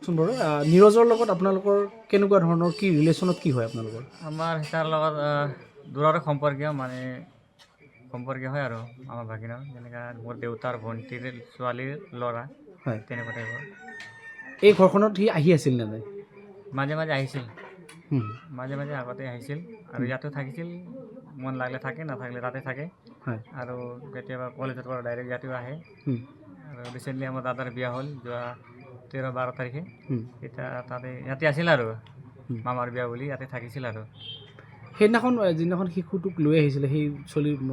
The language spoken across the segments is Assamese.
বাৰু নীৰজৰ লগত আপোনালোকৰ কেনেকুৱা ধৰণৰ কি ৰিলেশ্যনত কি হয় আপোনালোকৰ? আমাৰ তাৰ লগত দূৰৰ সম্পৰ্কীয় মানে সম্পৰ্কীয় হয় আৰু আমাৰ ভাগিনৰ যেনেকৈ মোৰ দেউতাৰ ভণ্টিৰ ছোৱালীৰ ল'ৰা হয়, তেনেকুৱা টাইপৰ। এই ঘৰখনত সি আহি আছিল নে নাই? মাজে মাজে আহিছিল, হুম, মাজে মাজে আগতে আহিছিল আৰু ইয়াতো থাকিছিল, মন লাগিলে থাকে নাথাকিলে তাতে থাকে। হয়, আৰু কেতিয়াবা কলেজৰ পৰা ডাইৰেক্ট ইয়াতেও আহে। হুম, আৰু ৰিচেণ্টলি আমাৰ দাদাৰ বিয়া হ'ল যোৱা 13-12 তাৰিখে। হুম, এতিয়া তাতে ইয়াতে আছিল আৰু হুম। মামাৰ বিয়া বুলি ইয়াতে থাকিছিল আৰু। সেইদিনাখন যিদিনাখন শিশুটোক লৈ আহিছিলে সেই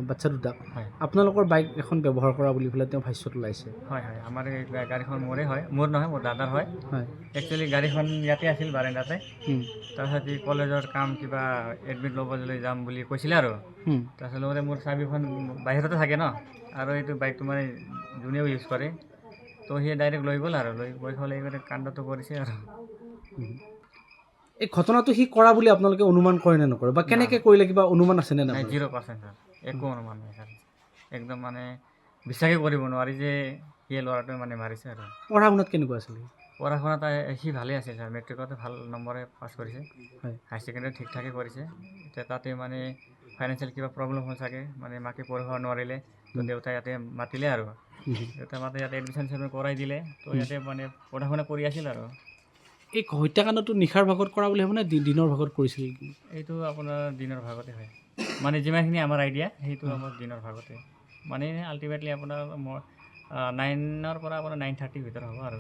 বাচ্ছা দুটাক হয় আপোনালোকৰ বাইক এখন ব্যৱহাৰ কৰা বুলি পেলাই তেওঁ ভাষ্যত ওলাইছে। হয় হয়, আমাৰ এই গাড়ীখন মোৰে হয়, মোৰ নহয়, মোৰ দাদাৰ হয়। হয়, একচুৱেলি গাড়ীখন ইয়াতে আছিল বাৰাণ্ডাতে। হুম, তাৰপিছত এই কলেজৰ কাম কিবা এডমিট ল'বলৈ যাম বুলি কৈছিলে আৰু হুম, তাৰপিছত লগতে মোৰ চাবিখন বাহিৰতে থাকে ন, আৰু এইটো বাইকটো মানে যোনেও ইউজ কৰে, তো সি ডাইৰেক্ট লৈ গ'ল আৰু গৈ পেলাই এই কাণ্ডটো কৰিছে আৰু। হুম। এই ঘটনাটো সি কৰা বুলি আপোনালোকে অনুমান কৰে নে নকৰে বা কেনেকৈ কৰিলে কিবা অনুমান আছেনে নাই, আপোনালোকৰ? 0% ছাৰ, একো অনুমান নাই ছাৰ। একদম মানে বিশ্বাসেই কৰিব নোৱাৰি যে সেই ল'ৰাটোৱে মানে মাৰিছে আৰু। পঢ়া শুনাত কেনেকুৱা আছিলে? পঢ়া শুনাত সি ভালেই আছে ছাৰ, মেট্ৰিকতে ভাল নম্বৰে পাছ কৰিছে, হয়, হাই ছেকেণ্ডেৰী ঠিক ঠাকে কৰিছে। এতিয়া তাতে মানে ফাইনেন্সিয়েল কিবা প্ৰব্লেম হ'ল চাগে, মানে মাকে পঢ়াব নোৱাৰিলে, তো দেউতাই ইয়াতে মাতিলে আৰু দেউতাই মাতি ইয়াতে এডমিশ্যন কৰাই দিলে, তো ইয়াতে মানে পঢ়া শুনা কৰি আছিল আৰু। এই হত্যাকাণ্ডটো নিশাৰ ভাগত কৰা বুলি ভাবে নে দিনৰ ভাগত কৰিছিল? এইটো আপোনাৰ দিনৰ ভাগতে হয়, মানে যিমানখিনি আমাৰ আইডিয়া সেইটো আমাৰ দিনৰ ভাগতে, মানে আল্টিমেটলি আপোনাৰ 9ৰ পৰা আপোনাৰ 9:30 ভিতৰত হ'ব আৰু।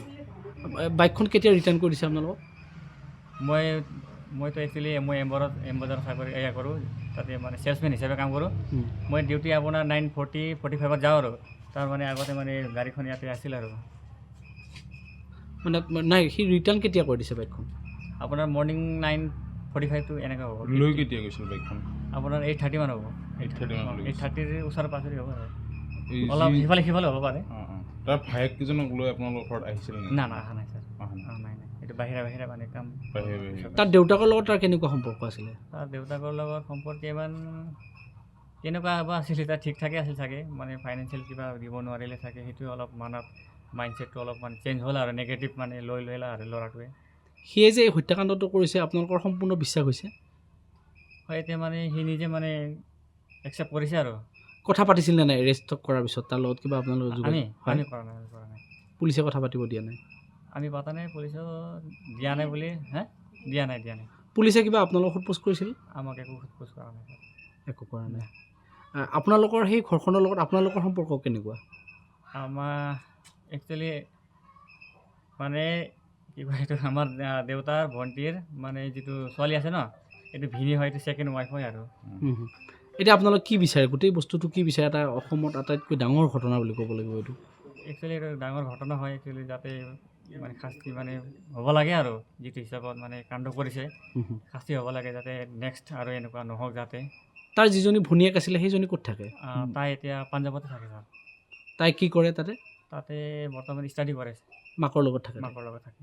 বাইকখন কেতিয়া ৰিটাৰ্ণ কৰিছে আপোনালোকক? মইতো একচুৱেলি মই এম্বজাৰত চাকৰি এয়া কৰোঁ, তাতে মানে চেলছমেন হিচাপে কাম কৰোঁ। হুম। মই ডিউটি আপোনাৰ 9:40-45 যাওঁ আৰু তাৰ মানে আগতে মানে গাড়ীখন ইয়াতে আছিল আৰু। মানে নাই, সি ৰিটাৰ্ণ কেতিয়া কৰি দিছে বাইকখন? আপোনাৰ মৰ্ণিং 9:45 এনেকুৱা হ'ব। লৈ কেতিয়া গৈছিল বাইকখন? আপোনাৰ 8:30 মান হ'ব। 8:30 মান লৈ গৈছিল। 8:30 ওচৰে পাজৰে হ'ব আৰু এই অলপ যি সিফালে সিফালে হ'ব পাৰে। তাৰ ভায়েককেইজনক লৈ আপোনালোকৰ ঘৰত আহিছিল নেকি? না অহা নাই ছাৰ, অহা নাই। নাই এইটো বাহিৰা মানে কাম। বাহিৰে তাৰ দেউতাকৰ লগত তাৰ কেনেকুৱা সম্পৰ্ক আছিলে? তাৰ দেউতাকৰ লগত সম্পৰ্ক ইমান কেনেকুৱা বা আছিল, তাৰ ঠিক ঠাকে আছিল চাগে, মানে ফাইনেন্সিয়েল কিবা দিব নোৱাৰিলে চাগে, সেইটোৱে অলপ মাইণ্ডছেটটো অলপমান চেঞ্জ হ'ল আৰু নেগেটিভ মানে লৈ ল'লে আৰু ল'ৰাটোৱে। সিয়ে যে এই হত্যাকাণ্ডটো কৰিছে আপোনালোকৰ সম্পূৰ্ণ বিশ্বাস হৈছে? হয়, এতিয়া মানে সি নিজে মানে একচেপ্ট কৰিছে আৰু। কথা পাতিছিল নে নাই এৰেষ্ট কৰাৰ পিছত তাৰ লগত কিবা আপোনালোকৰ আমি যোগাযোগ? হয়, আমি কৰা নাই। পুলিচে কথা পাতিব দিয়া নাই? আমি পতা নাই, পুলিচেও দিয়া নাই বুলি দিয়া নাই। পুলিচে কিবা আপোনালোকক সোধপোছ কৰিছিল? আমাক একো সোধপোছ কৰা নাই। একো কৰা নাই। আপোনালোকৰ সেই ঘৰখনৰ লগত আপোনালোকৰ সম্পৰ্ক কেনেকুৱা? আমাৰ একচুৱেলি মানে কি কয় এইটো, আমাৰ দেউতাৰ ভণ্টিৰ মানে যিটো ছোৱালী আছে ন, এইটো ভিনি হয়, এইটো ছেকেণ্ড ৱাইফ হয় আৰু। এতিয়া আপোনালোকে কি বিচাৰে, গোটেই বস্তুটো কি বিচাৰে? এটা অসমত আটাইতকৈ ডাঙৰ ঘটনা বুলি ক'ব লাগিব এইটো। একচুৱেলি এইটো ডাঙৰ ঘটনা হয়, একচুৱেলি যাতে মানে শাস্তি মানে হ'ব লাগে আৰু, যিটো হিচাপত মানে কাণ্ড কৰিছে শাস্তি হ'ব লাগে, যাতে নেক্সট আৰু এনেকুৱা নহওক যাতে। তাৰ যিজনী ভনীয়েক আছিলে সেইজনী ক'ত থাকে? তাই এতিয়া পাঞ্জাৱতে থাকে ছাৰ। তাই কি কৰে তাতে? তাতে বৰ্তমান ষ্টাডি কৰে, মাকৰ লগত থাকে? মাকৰ লগত থাকে।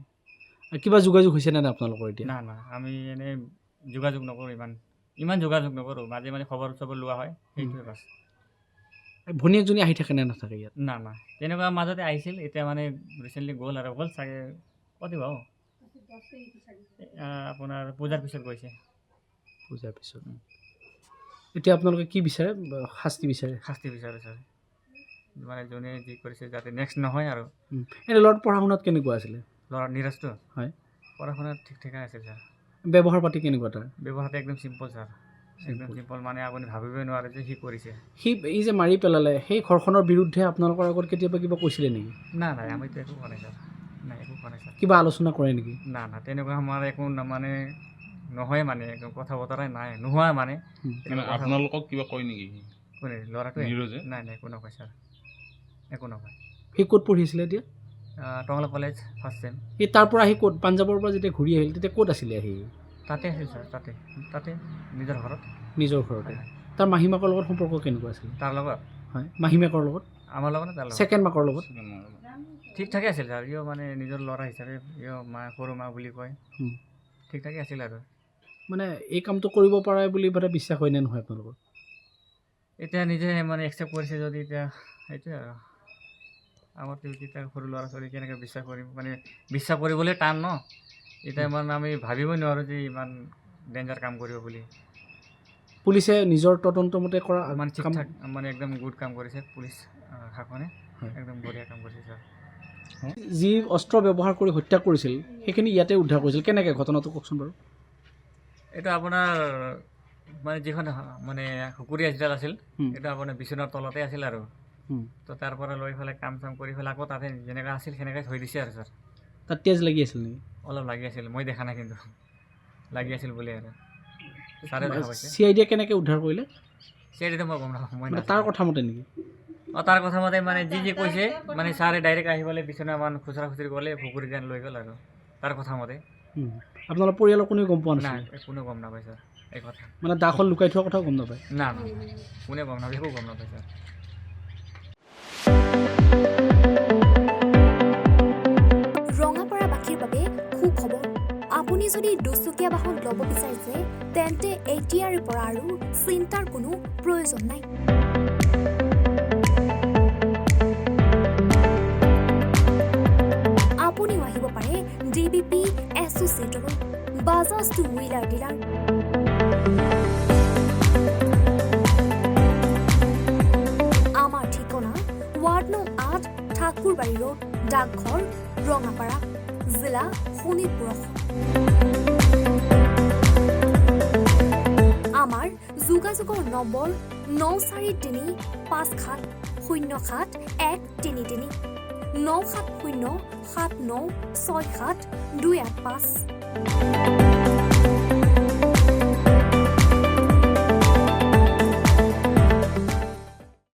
কিবা যোগাযোগ হৈছে নে নাই আপোনালোকৰ এতিয়া? না আমি এনেই যোগাযোগ নকৰোঁ, ইমান যোগাযোগ নকৰোঁ, মাজে মাজে খবৰ চবৰ লোৱা হয়, সেইটোৱে বাছ। ভনীয়েকজনী আহি থাকে নে নাথাকে ইয়াত? না তেনেকুৱা মাজতে আহিছিল, এতিয়া মানে ৰিচেণ্টলি গ'ল চাগে, পাতিব আপোনাৰ পূজাৰ পিছত গৈছে। পূজাৰ পিছত। এতিয়া আপোনালোকে কি বিচাৰে? শাস্তি বিচাৰে? শাস্তি বিচাৰে ছাৰ, মানে যোনে যি কৰিছে যাতে নেক্সট নহয় আৰু। এনে ল'ৰাটো পঢ়া শুনাত কেনেকুৱা আছিলে? ল'ৰা নীৰজটো হয়, পঢ়া শুনাত ঠিক ঠাকে আছিল ছাৰ। ব্যৱহাৰ পাতি কেনেকুৱা তাৰ? ব্যৱহাৰটো একদম চিম্পল ছাৰ, একদম চিম্পল, মানে আপুনি ভাবিবই নোৱাৰে যে সি কৰিছে। এই যে মাৰি পেলালে, সেই ঘৰখনৰ বিৰুদ্ধে আপোনালোকৰ আগত কেতিয়াবা কিবা কৈছিলে নেকি? না আমিতো একো কোৱা নাই ছাৰ, একো কোৱা নাই ছাৰ। কিবা আলোচনা কৰে নেকি? না তেনেকুৱা আমাৰ একো মানে নহয়, মানে একো কথা বতৰাই নাই, নোহোৱা মানে। আপোনালোকক কিবা কয় নেকি? কোনে, ল'ৰাটোৱে? নীৰজে? নাই একো নকয় ছাৰ, একো নকয়। সি ক'ত পঢ়িছিলে এতিয়া? Tangla college first sem. সি তাৰ পৰা আহি ক'ত, পাঞ্জাৱৰ পৰা যেতিয়া ঘূৰি আহিল তেতিয়া ক'ত আছিলে আহি? তাতে আছিল ছাৰ, তাতে নিজৰ ঘৰত। নিজৰ ঘৰতে? তাৰ মাহীমাকৰ লগত সম্পৰ্ক কেনেকুৱা আছিল? তাৰ লগত? হয়, মাহীমাকৰ লগত? আমাৰ লগত, তাৰ লগত ছেকেণ্ড মাকৰ লগত? ঠিক ঠাকে আছিল ছাৰ, ইও মানে নিজৰ ল'ৰা হিচাপে, ইও সৰু মা বুলি কয়, ঠিক ঠাকে আছিল আৰু। মানে এই কামটো কৰিব পাৰে বুলি মানে বিশ্বাস হয় নে নহয় আপোনালোকৰ? এতিয়া নিজে মানে একচেপ্ট কৰিছে যদি এতিয়া সেইটোৱে আৰু। আমাৰতো এতিয়া সৰু ল'ৰা ছোৱালী কেনেকৈ বিশ্বাস কৰিম মানে বিশ্বাস কৰিবলৈ টান ন এতিয়া মানে আমি ভাবিবই নোৱাৰোঁ যে ইমান ডেঞ্জাৰ কাম কৰিব বুলি পুলিচে নিজৰ তদন্ত মতে কৰা মানে ঠিক কাম ঠাক মানে একদম গুড কাম কৰিছে পুলিচ শাসনে হয়। একদম বঢ়িয়া কাম কৰিছে ছাৰ যি অস্ত্ৰ ব্যৱহাৰ কৰি হত্যা কৰিছিল সেইখিনি ইয়াতে উদ্ধাৰ কৰিছিল কেনেকৈ ঘটনাটো কওকচোন বাৰু এইটো আপোনাৰ মানে যিখন মানে হুকুৰীয়া যিডাল আছিল হুম। এইটো আপোনাৰ বিচনাৰ তলতে আছিল আৰু তো তাৰ পৰা লৈ পেলাই কাম চাম কৰি পেলাই আকৌ তাতে যেনেকৈ আছিল সেনেকৈ থৈ দিছে আৰু ছাৰ তাত তেজ লাগি আছিল নেকি অলপ লাগি আছিল মই দেখা নাই কিন্তু লাগি আছিল বুলি আৰু ছাৰে দেখা পাইছে CID কেনেকৈ উদ্ধাৰ কৰিলে সেইটোতো মই গম নাপাওঁ মই মানে তাৰ কথা মতে নেকি তাৰ কথা মতে মানে যি কৈছে মানে ছাৰে ডাইৰেক্ট আহি পেলাই বিচনা মান খুচৰা খুচৰি গ'লে ভুকুৰি গান লৈ গ'ল আৰু তাৰ কথা মতে আপোনালোকৰ পৰিয়ালৰ কোনেও গম পোৱা না নাছিল কোনেও গম নাপায় ছাৰ এই কথা মানে দাখন লুকাই থোৱাৰ কথাও গম নাপায় না না কোনে গম নাপায় একো গম নাপায় ছাৰ ৰঙাপাৰাবাসীৰ বাবে সুখবৰ আপুনি যদি দুচকীয়া বাহন ল'ব বিচাৰিছে তেন্তে এতিয়াৰে পৰা আৰু চিন্তাৰ কোনো প্ৰয়োজন নাই আপুনিও আহিব পাৰে DBP এছ'চিয়েটলৈ বাজাজ টু হুইলাৰ ডিলাৰ আমাৰ ঠিকনা ৱাৰ্ড নং 8 ঠাকুৰবাৰী ৰোড ডাকঘৰ ৰঙাপাৰা জিলা শোণিতপুৰ আমাৰ যোগাযোগৰ নম্বৰ 9435707133 9707967285285